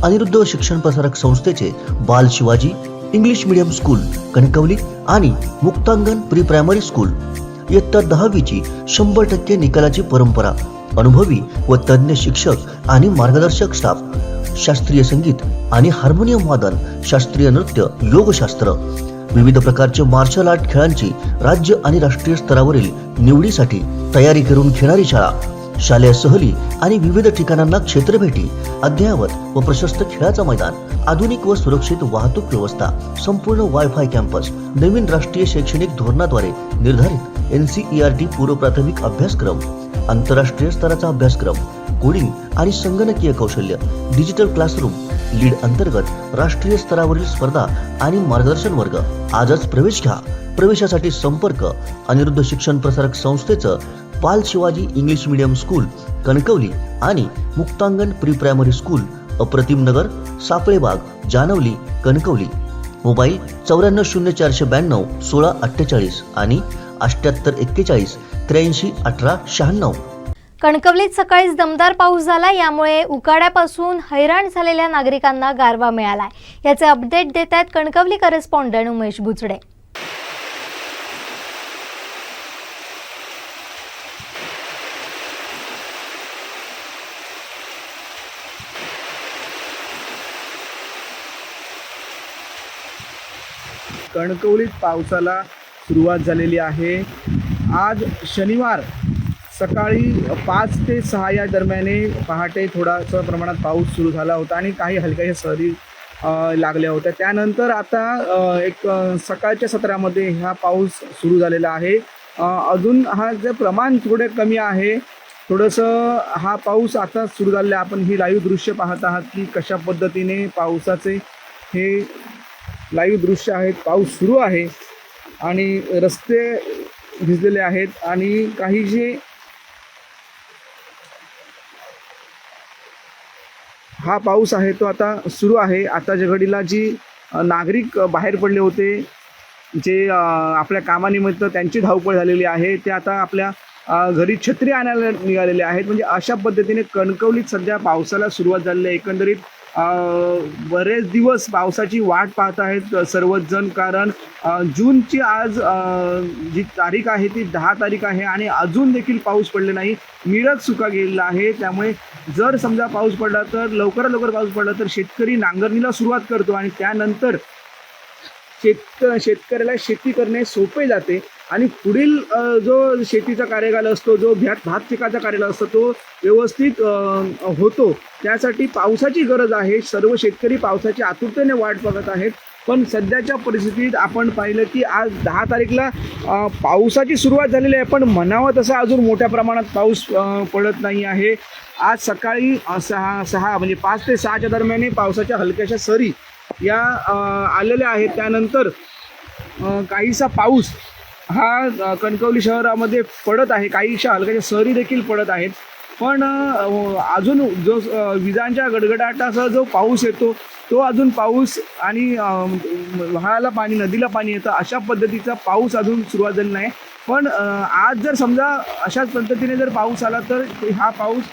अनिरुद्ध शिक्षण प्रसारक संस्थेचे बाल Shivaji English medium school Kankavli आणि मुक्तांगण प्री प्रायमरी स्कूल इयत्ता 10वीची 100% निकालाची परंपरा, अनुभवी व तज्ञ शिक्षक आणि मार्गदर्शक स्टाफ, शास्त्रीय संगीत आणि हार्मोनियम वादन, शास्त्रीय नृत्य, योगशास्त्र, विविध प्रकारचे मार्शल आर्ट खेळांची राज्य आणि राष्ट्रीय स्तरावरील निवडीसाठी तयारी करून घेणारी शाळा, शालेय सहली आणि विविध ठिकाणांना क्षेत्रभेटी, अद्ययावत व प्रशस्त खेळाचं मैदान, आधुनिक व सुरक्षित वाहतूक व्यवस्था, संपूर्ण वायफाय कॅम्पस, नवीन राष्ट्रीय शैक्षणिक धोरणाद्वारे निर्धारित NCERT पूर्व प्राथमिक अभ्यासक्रम, आंतरराष्ट्रीय स्तराचा अभ्यासक्रम, कोडिंग आणि संगणकीय कौशल्य, डिजिटल क्लासरूम, लीड अंतर्गत राष्ट्रीय स्तरावरील स्पर्धा आणि मार्गदर्शन वर्ग. आजच प्रवेश घ्या. प्रवेशासाठी संपर्क अनिरुद्ध शिक्षण प्रसारक संस्थेचं बाल Shivaji English medium school Kankavli आणि मुक्तांगण प्री प्रायमरी स्कूल, अप्रतिम नगर, सापळेबाग, जानवली, कणकवली. मोबाईल 940492 1648 आणि 7841 83 18 96. कणकवलीत सकाळीच दमदार पाऊस झाला, यामुळे उकाड्यापासून हैराण झालेल्या नागरिकांना गारवा मिळालाय. याचे अपडेट देत आहेत कणकवली करेस्पॉन्डंट उमेश बुचडे. कणकवलीत पावसाला सुरुवात झालेली आहे. आज शनिवार सकाळी 5 ते 6 या दरम्याने पहाटे थोडासा प्रमाणात पाऊस सुरू झाला होता आणि काही हलक्या सरी लागल्या होत्या. त्यानंतर आता एक सकाळच्या सत्रामध्ये हा पाऊस सुरू झालेला आहे. अजून हा जे प्रमाण थोडे कमी आहे. थोडंसं हा पाऊस आता सुरू झालेला. आपण ही लाईव्ह दृश्य पाहत आहात की कशा पद्धतीने पावसाचे हे लाईव्ह दृश्य आहेत. पाऊस सुरू आहे आणि रस्ते भिजलेले आहेत आणि काही जे हा पाऊस आहे तो आता सुरू आहे. आताच्या घडीला जी नागरिक बाहेर पडले होते, जे आपल्या कामानिमित्त त्यांची धावपळ झालेली आहे, ते आता आपल्या घरी छत्री आणायला निघालेले आहेत. म्हणजे अशा पद्धतीने कणकवलीत सध्या पावसाला सुरुवात झालेली आहे. एकंदरीत बरेच दिवस पावसाची वाट पाहत आहेत सर्वच जण, कारण जूनची आज जी तारीख आहे ती 10 तारीख आहे आणि अजून देखील पाऊस पडले नाही. मिरग सुका गेलेला आहे. त्यामुळे जर समजा पाऊस पडला तर लवकरात लवकर पाऊस पडला तर शेतकरी नांगरणीला सुरुवात करतो आणि त्यानंतर शेतकऱ्याला शेती करणे सोपे जाते आणि पुढील जो शेतीचा कार्यकाल असतो, जो भात पिकाचा कार्यकाल असतो, तो व्यवस्थित होतो. त्यासाठी पावसाची गरज आहे. सर्व शेतकरी पावसाची आतुरतेने वाट बघत आहेत. पण सध्याच्या परिस्थितीत आपण पाहिलं की आज 10 तारीखला पावसाची सुरुवात झालेली आहे, पण म्हणावं तसा अजून मोठ्या प्रमाणात पाऊस पडत नाही आहे. आज सकाळी 6 म्हणजे 5 ते 6च्या दरम्याने पावसाच्या हलक्याशा सरी या आलेल्या आहेत. त्यानंतर काहीसा पाऊस हा कणकवली शहरामध्ये पडत आहे. काहीशा हलक्याच्या सरी देखील पडत आहेत. पण अजून जो विजांच्या गडगडाटासह जो पाऊस येतो तो अजून पाऊस आणि व्हाळाला पाणी, नदीला पाणी येतं, अशा पद्धतीचा पाऊस अजून सुरुवात झाली नाही. पण आज जर समजा अशाच पद्धतीने जर पाऊस आला तर हा पाऊस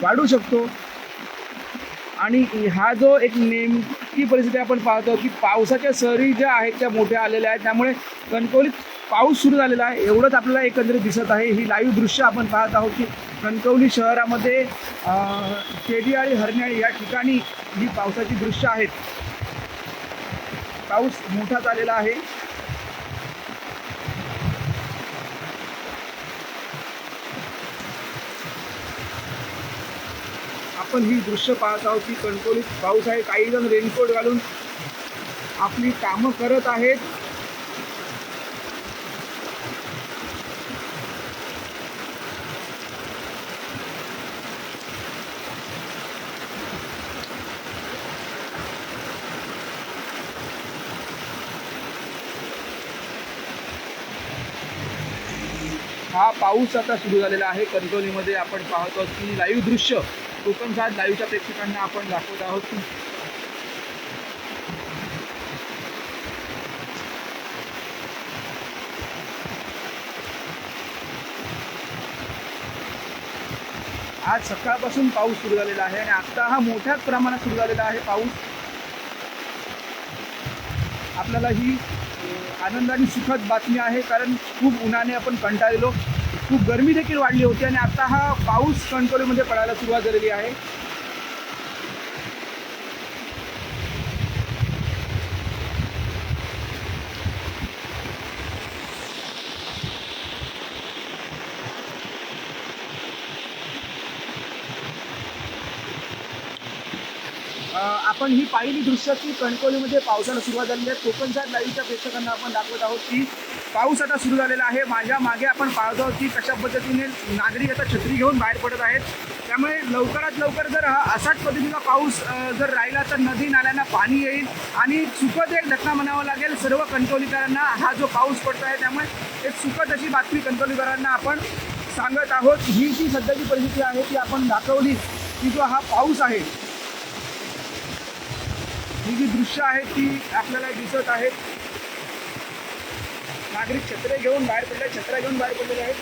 वाढू शकतो. आणि हा जो एक नेमकी परिस्थिती आपण पाहतो की पावसाच्या सरी ज्या आहेत त्या मोठ्या आलेल्या आहेत. त्यामुळे कणकवलीत पाऊस सुरू झालेला आहे एवढंच आपल्याला एकंदरीत दिसत आहे. ही लाईव्ह दृश्य आपण पाहत आहोत की कणकवली शहरामध्ये केडियाळी, हरण्याळी या ठिकाणी ही पावसाची दृश्य आहेत. पाऊस मोठा झालेला आहे. आपण ही दृश्य पाहत आहोत की कणकवलीत पाऊस आहे. काही जण रेनकोट घालून आपली कामं करत आहेत. हा पाऊस आता सुरू झालेला आहे कणकवलीमध्ये. आपण पाहत आहोत की लाईव्ह दृश्य कोकण 7 लाईव्हच्या प्रेक्षकांना आपण दाखवत आहोत की आज सकाळपासून पाऊस सुरू झालेला आहे आणि आता हा मोठ्याच प्रमाणात सुरू झालेला आहे पाऊस. आपल्याला ही आनंदाची सुखद बातमी आहे, कारण खूप उन्हाने आपण कंटाळलेलो, खूप गरमी देखील वाढली होती आणि आता हा पाऊस कणकवलीमध्ये पडायला सुरुवात झालेली आहे. आपण ही पहिली दृश्य की कणकवलीमध्ये पावसाला सुरुवात झालेली आहे. कोकणच्या लाईव्हच्या प्रेक्षकांना आपण दाखवत आहोत की पाऊस आता सुरू झालेला आहे. माझ्या मागे आपण पाहतो आहोत की कशा पद्धतीने नागरिक आता छत्री घेऊन बाहेर पडत आहेत. त्यामुळे लवकरात लवकर जर हा असाच पद्धतीचा पाऊस जर राहिला तर नदी नाल्यांना पाणी येईल आणि सुखद एक घटना म्हणावं लागेल सर्व कणकवलीकरांना. हा जो पाऊस पडतो आहे त्यामुळे एक सुखद अशी बातमी कणकवलीकरांना आपण सांगत आहोत. ही जी सध्याची परिस्थिती आहे ती आपण दाखवली की जो हा पाऊस आहे, ही जी दृश्य आहेत ती आपल्याला दिसत आहेत. नागरिक छत्र्या घेऊन बाहेर पडले, छत्र्या घेऊन बाहेर पडलेले आहेत.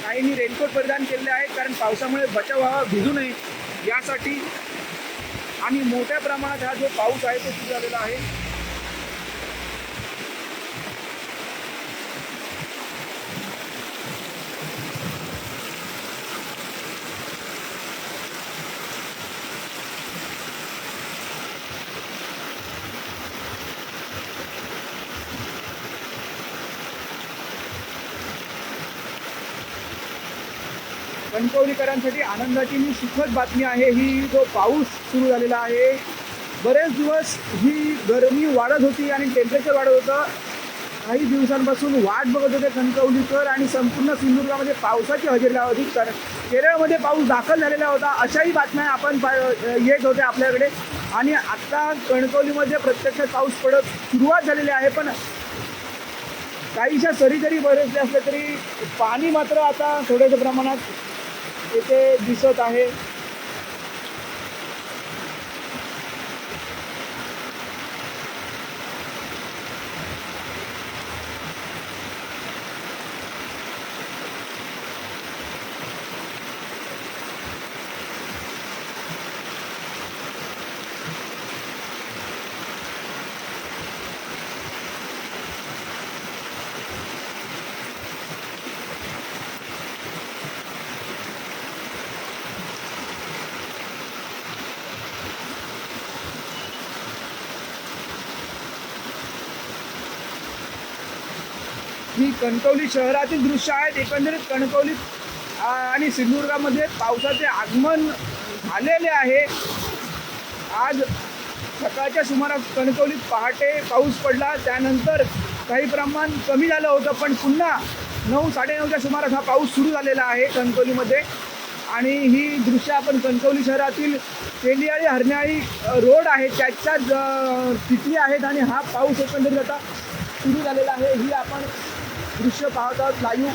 काहींनी रेनकोट परिधान केलेले आहेत कारण पावसामुळे बचाव व्हावा, भिजू नये यासाठी. आणि मोठ्या प्रमाणात हा जो पाऊस आहे तो सुरू झालेला आहे. कणकवलीकरांसाठी आनंदाची ही सुखद बातमी आहे. ही जो पाऊस सुरू झालेला आहे, बरेच दिवस ही गरमी वाढत होती आणि टेम्परेचर वाढत होतं. काही दिवसांपासून वाट बघत होते कणकवलीकर आणि संपूर्ण सिंधुदुर्गामध्ये पावसाची हजेरी लावत होती. तर केरळमध्ये पाऊस दाखल झालेला होता अशाही बातम्या आपण येत होत्या आपल्याकडे. आणि आत्ता कणकवलीमध्ये प्रत्यक्षात पाऊस पडत सुरुवात झालेली आहे. पण काहीशा सरी जरी बरसले असले तरी पाणी मात्र आता थोड्याशा प्रमाणात येथे दिसत आहे. ही कणकवली शहरातील दृश्य आहेत. एकंदरीत कणकवली आणि सिंधुदुर्गामध्ये पावसाचे आगमन झालेले आहे. आज सकाळच्या सुमारास कणकवलीत पहाटे पाऊस पडला, त्यानंतर काही प्रमाण कमी झालं होतं, पण पुन्हा 9-9:30च्या सुमारास हा पाऊस सुरू झालेला आहे कणकवलीमध्ये. आणि ही दृश्य आपण कणकवली शहरातील तेलियाळी हरण्याळी रोड आहे त्याच्याच तिथली आहेत आणि हा पाऊस एकंदरीत आता सुरू झालेला आहे. ही आपण दृश्य पाहत आहोत लाईव्ह.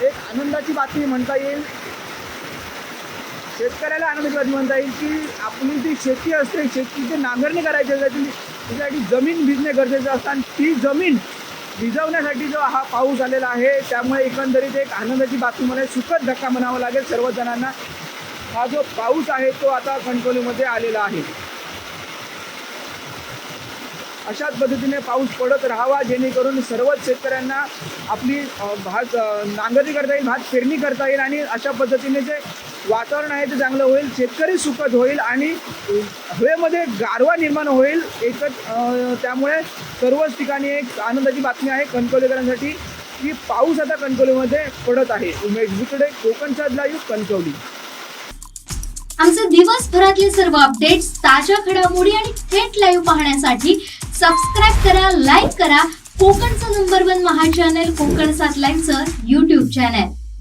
एक आनंदाची बातमी म्हणता येईल, शेतकऱ्याला आनंदाची बातमी म्हणता येईल की आपली जी शेती असते, शेतीची नांगरणी करायची असते, त्यासाठी जमीन भिजणे गरजेचं असतं आणि ती जमीन भिजवण्यासाठी जो हा पाऊस आलेला आहे त्यामुळे एकंदरीत एक आनंदाची बातमी मला सुखद धक्का म्हणावा लागेल सर्व जणांना. हा जो पाऊस आहे तो आता कणकवलीमध्ये आलेला आहे. अशाच पद्धतीने पाऊस पडत राहावा जेणेकरून सर्वच शेतकऱ्यांना आपली भात नांगरणी करता येईल, भात पेरणी करता येईल आणि अशा पद्धतीने जे वातावरण आहे ते चांगलं होईल, शेतकरी सुखद होईल आणि हवेमध्ये गारवा निर्माण होईल एकच. त्यामुळे सर्वच ठिकाणी एक आनंदाची बातमी आहे कणकवलीकरांसाठी की पाऊस आता कणकवलीमध्ये पडत आहे. उमेश बुचडे, कोकणचा लाईव्ह, कणकवली. आमचे दिवसभरातले सर्व अपडेट्स, ताज्या घडामोडी आणि थेट लाईव्ह पाहण्यासाठी सबस्क्राईब करा, लाईक करा कोकणचं नंबर 1 महा चॅनल कोकण 7 लाईव्हचं YouTube चॅनल.